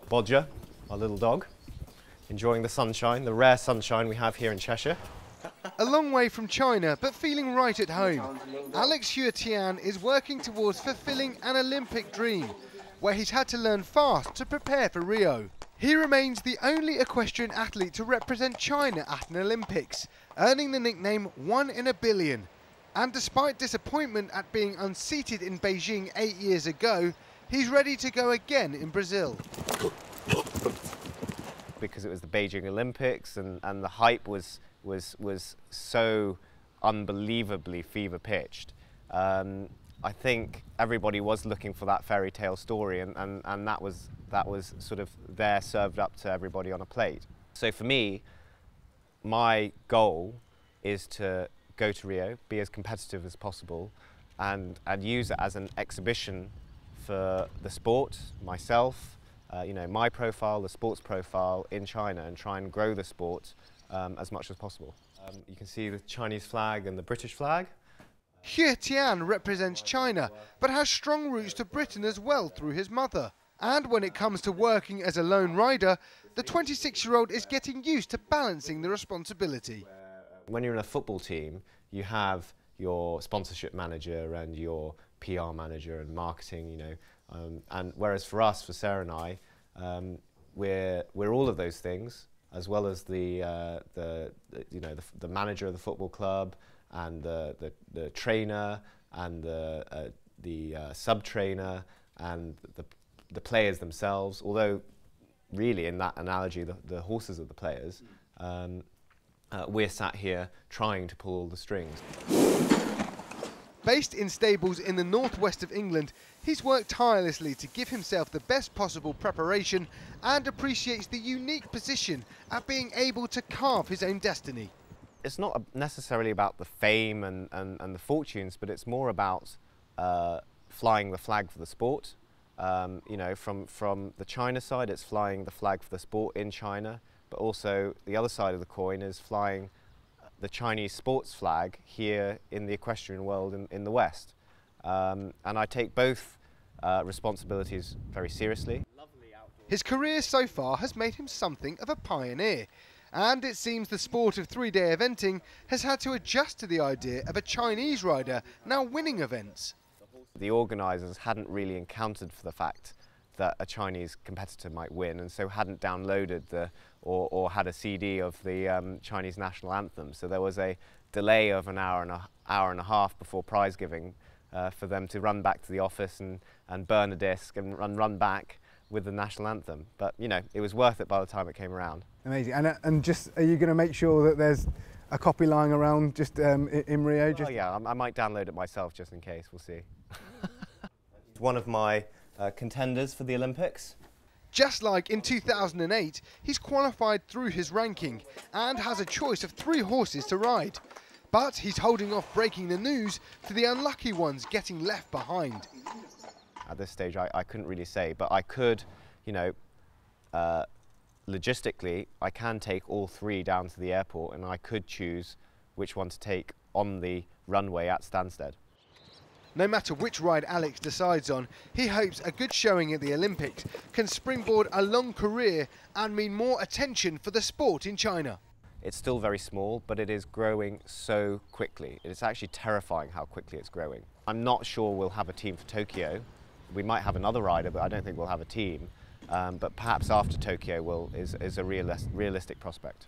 Bodger, our little dog, enjoying the sunshine, the rare sunshine we have here in Cheshire. A long way from China, but feeling right at home, Tian is working towards fulfilling an Olympic dream, where he's had to learn fast to prepare for Rio. He remains the only equestrian athlete to represent China at an Olympics, earning the nickname 1 in a billion. And despite disappointment at being unseated in Beijing 8 years ago, he's ready to go again in Brazil. Because it was the Beijing Olympics and the hype was so unbelievably fever-pitched. I think everybody was looking for that fairy tale story, and that was sort of there served up to everybody on a plate. So for me, my goal is to go to Rio, be as competitive as possible, and use it as an exhibition for the sport, myself, you know, my profile, the sports profile in China, and try and grow the sport as much as possible. You can see the Chinese flag and the British flag. Tian represents China, but has strong roots to Britain as well through his mother. And when it comes to working as a lone rider, the 26-year-old is getting used to balancing the responsibility. When you're in a football team, you have your sponsorship manager and your PR manager and marketing, you know, and whereas for us, for Sarah and I, we're all of those things, as well as the manager of the football club, and the trainer, and the sub-trainer, and the players themselves. Although, really, in that analogy, the horses are the players. We're sat here trying to pull all the strings. Based in stables in the northwest of England, he's worked tirelessly to give himself the best possible preparation and appreciates the unique position at being able to carve his own destiny. It's not necessarily about the fame and the fortunes, but it's more about flying the flag for the sport. You know, from the China side, it's flying the flag for the sport in China, but also the other side of the coin is flying the Chinese sports flag here in the equestrian world in the West. And I take both responsibilities very seriously. His career so far has made him something of a pioneer, and it seems the sport of three-day eventing has had to adjust to the idea of a Chinese rider now winning events. The organisers hadn't really encountered for the fact that a Chinese competitor might win, and so hadn't downloaded or had a CD of the Chinese national anthem. So there was a delay of an hour and a half before prize giving for them to run back to the office and burn a disc and run back with the national anthem. But you know, it was worth it by the time it came around. Amazing. And just, are you going to make sure that there's a copy lying around just in Rio? Oh yeah, I might download it myself just in case. We'll see. One of my contenders for the Olympics. Just like in 2008, he's qualified through his ranking and has a choice of 3 horses to ride. But he's holding off breaking the news to the unlucky ones getting left behind. At this stage, I couldn't really say, but I could, you know, logistically, I can take all 3 down to the airport, and I could choose which one to take on the runway at Stansted. No matter which ride Alex decides on, he hopes a good showing at the Olympics can springboard a long career and mean more attention for the sport in China. It's still very small, but it is growing so quickly. It's actually terrifying how quickly it's growing. I'm not sure we'll have a team for Tokyo. We might have another rider, but I don't think we'll have a team. But perhaps after Tokyo is a realistic prospect.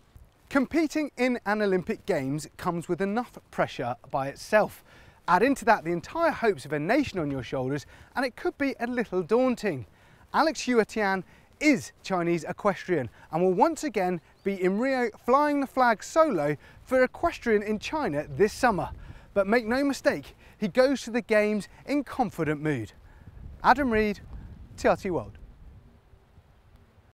Competing in an Olympic Games comes with enough pressure by itself. Add into that the entire hopes of a nation on your shoulders, and it could be a little daunting. Tian is Chinese equestrian and will once again be in Rio flying the flag solo for equestrian in China this summer. But make no mistake, he goes to the Games in confident mood. Adam Reed, TRT World.